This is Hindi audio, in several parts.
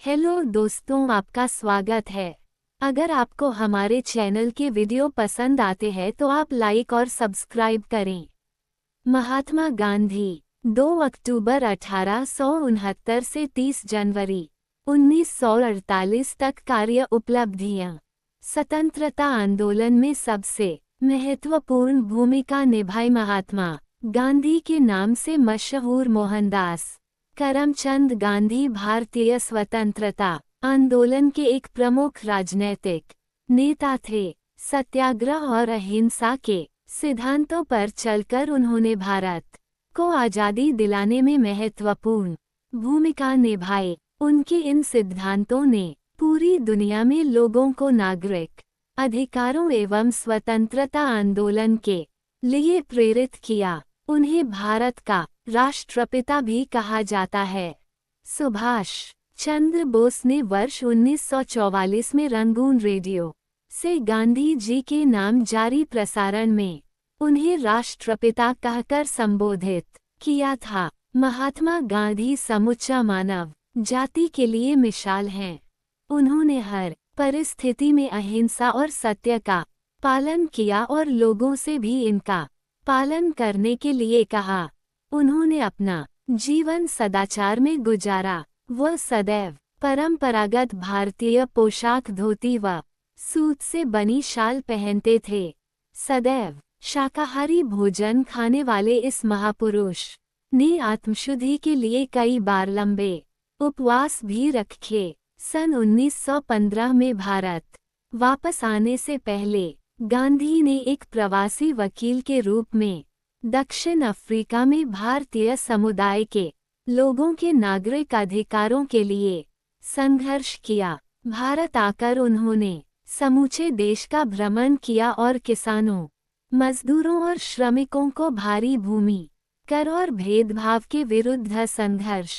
हेलो दोस्तों, आपका स्वागत है। अगर आपको हमारे चैनल के वीडियो पसंद आते हैं तो आप लाइक और सब्सक्राइब करें। महात्मा गांधी 2 अक्टूबर 1869 से 30 जनवरी 1948 तक कार्य उपलब्धियां। स्वतंत्रता आंदोलन में सबसे महत्वपूर्ण भूमिका निभाई। महात्मा गांधी के नाम से मशहूर मोहनदास करमचंद गांधी भारतीय स्वतंत्रता आंदोलन के एक प्रमुख राजनैतिक नेता थे। सत्याग्रह और अहिंसा के सिद्धांतों पर चलकर उन्होंने भारत को आज़ादी दिलाने में महत्वपूर्ण भूमिका निभाई। उनके इन सिद्धांतों ने पूरी दुनिया में लोगों को नागरिक अधिकारों एवं स्वतंत्रता आंदोलन के लिए प्रेरित किया। उन्हें भारत का राष्ट्रपिता भी कहा जाता है। सुभाष चंद्र बोस ने वर्ष 1944 में रंगून रेडियो से गांधी जी के नाम जारी प्रसारण में उन्हें राष्ट्रपिता कहकर संबोधित किया था। महात्मा गांधी समूचा मानव जाति के लिए मिसाल हैं। उन्होंने हर परिस्थिति में अहिंसा और सत्य का पालन किया और लोगों से भी इनका पालन करने के लिए कहा। उन्होंने अपना जीवन सदाचार में गुजारा। वह सदैव परंपरागत भारतीय पोशाक धोती व सूत से बनी शाल पहनते थे। सदैव शाकाहारी भोजन खाने वाले इस महापुरुष ने आत्मशुद्धि के लिए कई बार लंबे उपवास भी रखे। सन 1915 में भारत वापस आने से पहले गांधी ने एक प्रवासी वकील के रूप में दक्षिण अफ्रीका में भारतीय समुदाय के लोगों के नागरिक अधिकारों के लिए संघर्ष किया। भारत आकर उन्होंने समूचे देश का भ्रमण किया और किसानों, मजदूरों और श्रमिकों को भारी भूमि कर और भेदभाव के विरुद्ध संघर्ष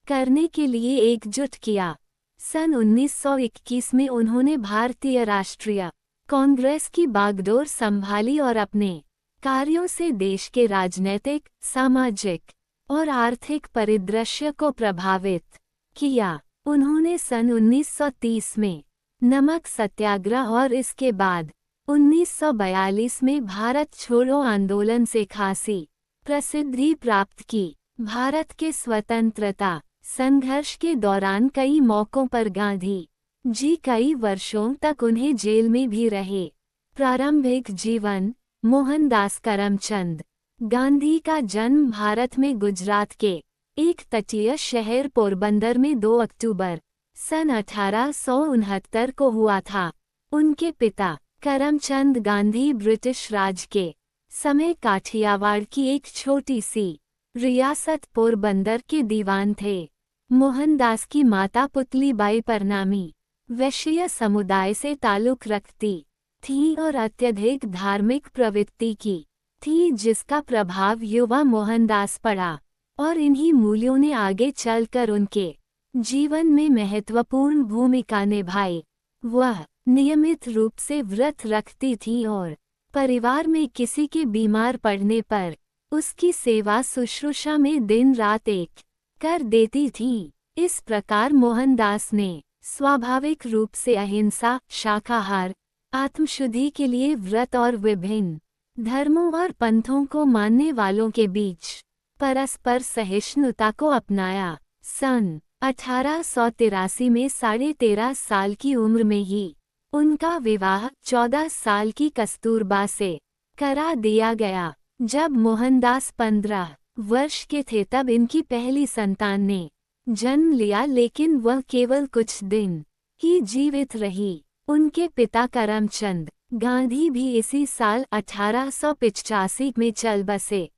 करने के लिए एकजुट किया। सन 1921 में उन्होंने भारतीय राष्ट्रीय कांग्रेस की बागडोर संभाली और अपने कार्यों से देश के राजनीतिक, सामाजिक और आर्थिक परिदृश्य को प्रभावित किया। उन्होंने सन 1930 में नमक सत्याग्रह और इसके बाद 1942 में भारत छोड़ो आंदोलन से खासी प्रसिद्धि प्राप्त की। भारत के स्वतंत्रता संघर्ष के दौरान कई मौकों पर गांधी जी कई वर्षों तक उन्हें जेल में भी रहे। प्रारंभिक जीवन। मोहनदास करमचंद गांधी का जन्म भारत में गुजरात के एक तटीय शहर पोरबंदर में 2 अक्टूबर सन 1869 को हुआ था। उनके पिता करमचंद गांधी ब्रिटिश राज के समय काठियावाड़ की एक छोटी सी रियासत पोरबंदर के दीवान थे। मोहनदास की माता पुतलीबाई परनामी वैश्य समुदाय से ताल्लुक रखती थी और अत्यधिक धार्मिक प्रवृत्ति की थी, जिसका प्रभाव युवा मोहनदास पड़ा और इन्हीं मूल्यों ने आगे चलकर उनके जीवन में महत्वपूर्ण भूमिका निभाई। वह नियमित रूप से व्रत रखती थी और परिवार में किसी के बीमार पड़ने पर उसकी सेवा शुश्रूषा में दिन रात एक कर देती थी। इस प्रकार मोहनदास ने स्वाभाविक रूप से अहिंसा, शाकाहार, आत्मशुद्धि के लिए व्रत और विभिन्न धर्मों और पंथों को मानने वालों के बीच परस्पर सहिष्णुता को अपनाया। सन 1883 में 13.5 साल की उम्र में ही उनका विवाह 14 साल की कस्तूरबा से करा दिया गया। जब मोहनदास 15 वर्ष के थे तब इनकी पहली संतान ने जन्म लिया, लेकिन वह केवल कुछ दिन ही जीवित रही। उनके पिता करमचंद गांधी भी इसी साल 1885 में चल बसे।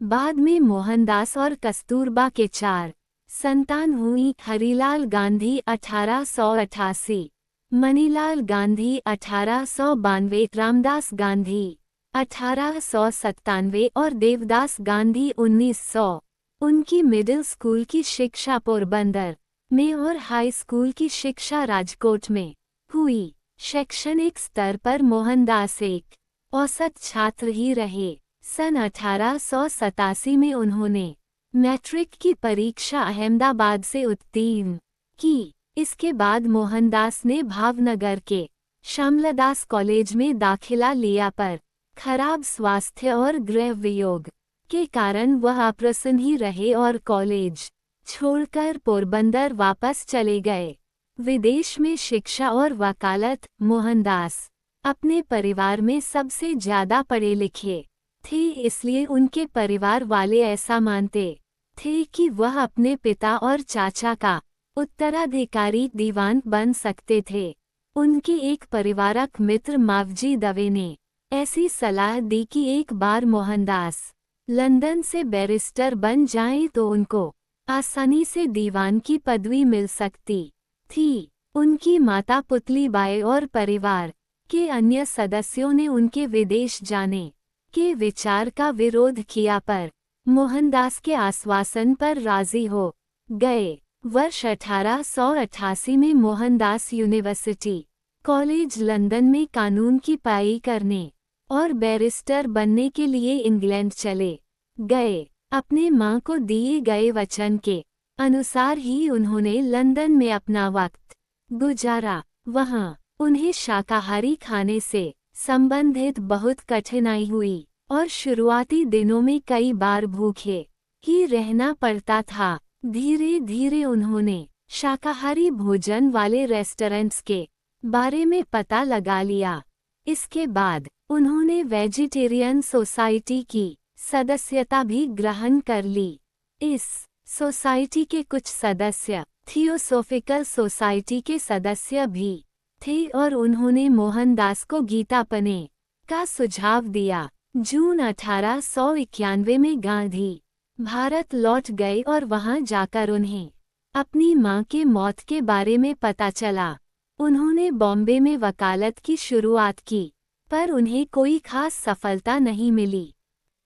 बाद में मोहनदास और कस्तूरबा के 4 संतान हुई। हरिलाल गांधी 1888, मनीलाल गांधी 1892, रामदास गांधी 1897 और देवदास गांधी 1900। उनकी मिडिल स्कूल की शिक्षा पोरबंदर में और हाई स्कूल की शिक्षा राजकोट में हुई। शैक्षणिक स्तर पर मोहनदास एक औसत छात्र ही रहे। सन 1887 में उन्होंने मैट्रिक की परीक्षा अहमदाबाद से उत्तीर्ण की। इसके बाद मोहनदास ने भावनगर के श्यामलदास कॉलेज में दाखिला लिया, पर खराब स्वास्थ्य और गृह वियोग के कारण वह अप्रसन्न ही रहे और कॉलेज छोड़कर पोरबंदर वापस चले गए। विदेश में शिक्षा और वकालत। मोहनदास अपने परिवार में सबसे ज्यादा पढ़े लिखे थे, इसलिए उनके परिवार वाले ऐसा मानते थे कि वह अपने पिता और चाचा का उत्तराधिकारी दीवान बन सकते थे। उनके एक परिवारक मित्र मावजी दवे ने ऐसी सलाह दी कि एक बार मोहनदास लंदन से बैरिस्टर बन जाएं तो उनको आसानी से दीवान की पदवी मिल सकती थी। उनकी माता पुतलीबाई और परिवार के अन्य सदस्यों ने उनके विदेश जाने के विचार का विरोध किया, पर मोहनदास के आश्वासन पर राजी हो गए। वर्ष 1888 में मोहनदास यूनिवर्सिटी कॉलेज लंदन में कानून की पढ़ाई करने और बैरिस्टर बनने के लिए इंग्लैंड चले गए। अपने मां को दिए गए वचन के अनुसार ही उन्होंने लंदन में अपना वक्त गुजारा। वहां उन्हें शाकाहारी खाने से संबंधित बहुत कठिनाई हुई और शुरुआती दिनों में कई बार भूखे ही रहना पड़ता था। धीरे धीरे उन्होंने शाकाहारी भोजन वाले रेस्टोरेंट्स के बारे में पता लगा लिया। इसके बाद उन्होंने वेजिटेरियन सोसाइटी की सदस्यता भी ग्रहण कर ली। इस सोसाइटी के कुछ सदस्य थियोसोफिकल सोसाइटी के सदस्य भी थे और उन्होंने मोहनदास को गीता पढ़ने का सुझाव दिया। जून 1891 में गांधी भारत लौट गए और वहां जाकर उन्हें अपनी मां के मौत के बारे में पता चला। उन्होंने बॉम्बे में वकालत की शुरुआत की, पर उन्हें कोई खास सफलता नहीं मिली।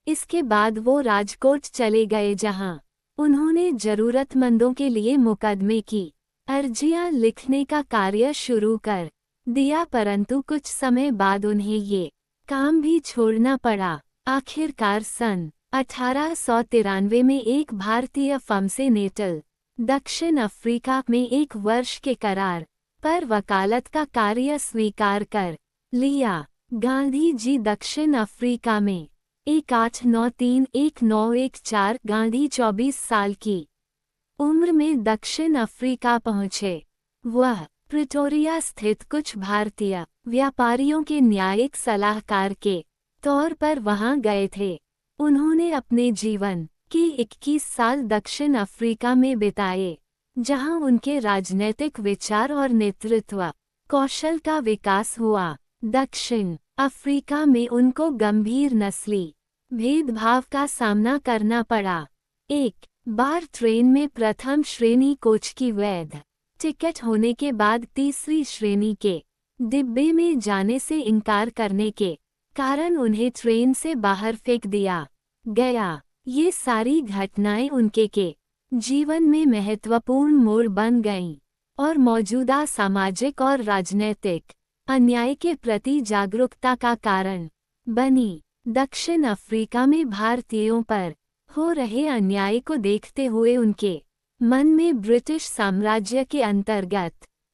इसके बाद वो राजकोट चले गए, जहां उन्होंने जरूरतमंदों के लिए मुकदमे की अर्जियां लिखने का कार्य शुरू कर दिया, परंतु कुछ समय बाद उन्हें ये काम भी छोड़ना पड़ा। आखिरकार सन 1893 में एक भारतीय फर्म से नेटल दक्षिण अफ्रीका में 1 वर्ष के करार पर वकालत का कार्य स्वीकार कर लिया। गांधी जी दक्षिण अफ्रीका में 1893-1914 गांधी 24 साल की उम्र में दक्षिण अफ्रीका पहुंचे। वह प्रिटोरिया स्थित कुछ भारतीय व्यापारियों के न्यायिक सलाहकार के तौर पर वहां गए थे। उन्होंने अपने जीवन के 21 साल दक्षिण अफ्रीका में बिताए, जहां उनके राजनैतिक विचार और नेतृत्व कौशल का विकास हुआ। दक्षिण अफ्रीका में उनको गंभीर नस्ली भेदभाव का सामना करना पड़ा। एक बार ट्रेन में प्रथम श्रेणी कोच की वैध टिकट होने के बाद तीसरी श्रेणी के डिब्बे में जाने से इनकार करने के कारण उन्हें ट्रेन से बाहर फेंक दिया गया। ये सारी घटनाएं उनके के जीवन में महत्वपूर्ण मोड़ बन गईं और मौजूदा सामाजिक और राजनैतिक अन्याय के प्रति जागरूकता का कारण बनी। दक्षिण अफ्रीका में भारतीयों पर हो रहे अन्याय को देखते हुए उनके मन में ब्रिटिश साम्राज्य के अंतर्गत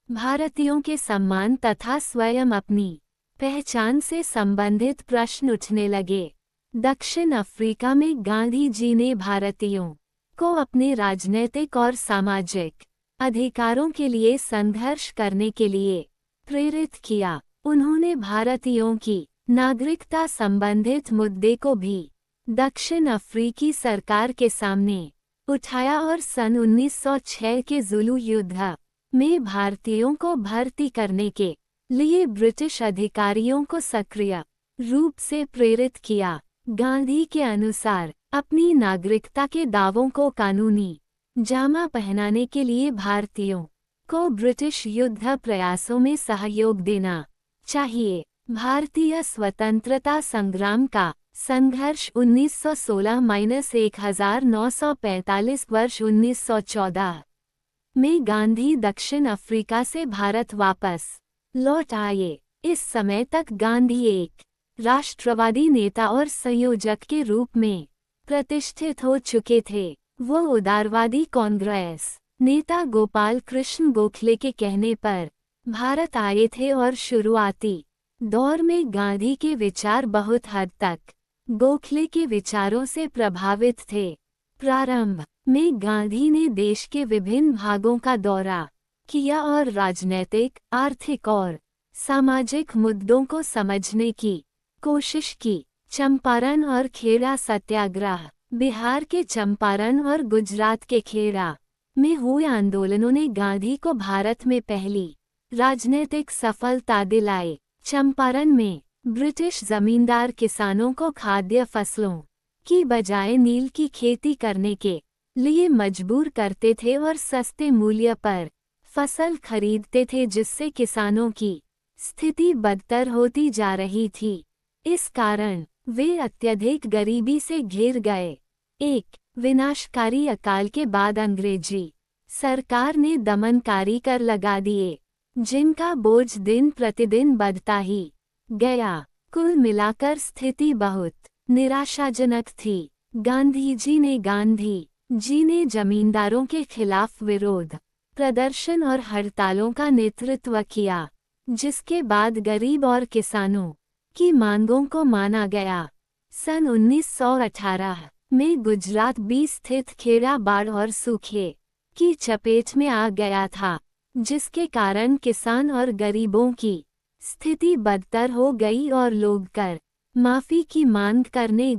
भारतीयों के सम्मान तथा स्वयं अपनी पहचान से संबंधित प्रश्न उठने लगे। दक्षिण अफ्रीका में गांधी जी ने भारतीयों को अपने राजनैतिक और सामाजिक अधिकारों के लिए संघर्ष करने के लिए प्रेरित किया। उन्होंने भारतीयों की नागरिकता संबंधित मुद्दे को भी दक्षिण अफ्रीकी सरकार के सामने उठाया और सन 1906 के जुलू युद्ध में भारतीयों को भर्ती करने के लिए ब्रिटिश अधिकारियों को सक्रिय रूप से प्रेरित किया। गांधी के अनुसार अपनी नागरिकता के दावों को कानूनी जामा पहनाने के लिए भारतीयों को ब्रिटिश युद्ध प्रयासों में सहयोग देना चाहिए। भारतीय स्वतंत्रता संग्राम का संघर्ष 1916-1945 वर्ष 1914 में गांधी दक्षिण अफ्रीका से भारत वापस लौट आए। इस समय तक गांधी एक राष्ट्रवादी नेता और संयोजक के रूप में प्रतिष्ठित हो चुके थे। वो उदारवादी कांग्रेस नेता गोपाल कृष्ण गोखले के कहने पर भारत आए थे और शुरुआती दौर में गांधी के विचार बहुत हद तक गोखले के विचारों से प्रभावित थे। प्रारंभ में गांधी ने देश के विभिन्न भागों का दौरा किया और राजनैतिक, आर्थिक और सामाजिक मुद्दों को समझने की कोशिश की। चंपारण और खेड़ा सत्याग्रह। बिहार के चंपारण और गुजरात के खेड़ा में हुए आंदोलनों ने गांधी को भारत में पहली राजनीतिक सफलता दिलाई। चंपारण में ब्रिटिश जमींदार किसानों को खाद्य फसलों की बजाय नील की खेती करने के लिए मजबूर करते थे और सस्ते मूल्य पर फसल खरीदते थे, जिससे किसानों की स्थिति बदतर होती जा रही थी। इस कारण वे अत्यधिक गरीबी से घिर गए। एक विनाशकारी अकाल के बाद अंग्रेजी सरकार ने दमनकारी कर लगा दिए, जिनका बोझ दिन प्रतिदिन बढ़ता ही गया। कुल मिलाकर स्थिति बहुत निराशाजनक थी। गांधी जी ने जमींदारों के खिलाफ विरोध प्रदर्शन और हड़तालों का नेतृत्व किया, जिसके बाद गरीब और किसानों की मांगों को माना गया। सन 1918 में गुजरात भी स्थित खेड़ा बाढ़ और सूखे की चपेट में आ गया था, जिसके कारण किसान और गरीबों की स्थिति बदतर हो गई और लोग कर माफी की मांग करने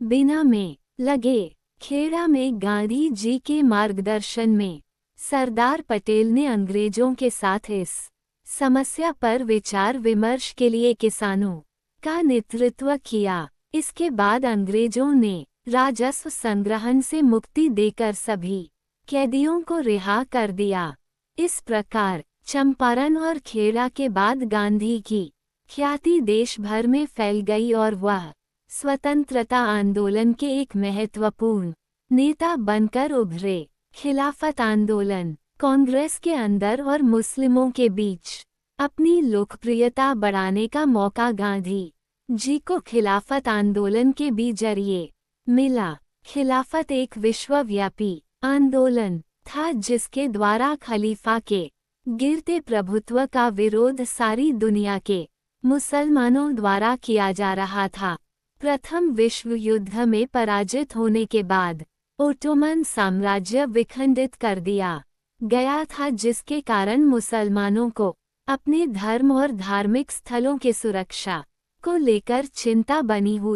बिना में लगे। खेड़ा में गांधी जी के मार्गदर्शन में सरदार पटेल ने अंग्रेजों के साथ इस समस्या पर विचार विमर्श के लिए किसानों का नेतृत्व किया। इसके बाद अंग्रेजों ने राजस्व संग्रहण से मुक्ति देकर सभी कैदियों को रिहा कर दिया। इस प्रकार चंपारण और खेड़ा के बाद गांधी की ख्याति देश भर में फैल गई और वह स्वतंत्रता आंदोलन के एक महत्वपूर्ण नेता बनकर उभरे। खिलाफत आंदोलन। कांग्रेस के अंदर और मुस्लिमों के बीच अपनी लोकप्रियता बढ़ाने का मौका गांधी जी को खिलाफत आंदोलन के भी जरिए मिला। खिलाफत एक विश्वव्यापी आंदोलन था, जिसके द्वारा खलीफा के गिरते प्रभुत्व का विरोध सारी दुनिया के मुसलमानों द्वारा किया जा रहा था। प्रथम विश्व युद्ध में पराजित होने के बाद ओटोमन साम्राज्य विखंडित कर दिया गया था, जिसके कारण मुसलमानों को अपने धर्म और धार्मिक स्थलों के सुरक्षा को लेकर चिंता बनी हुई।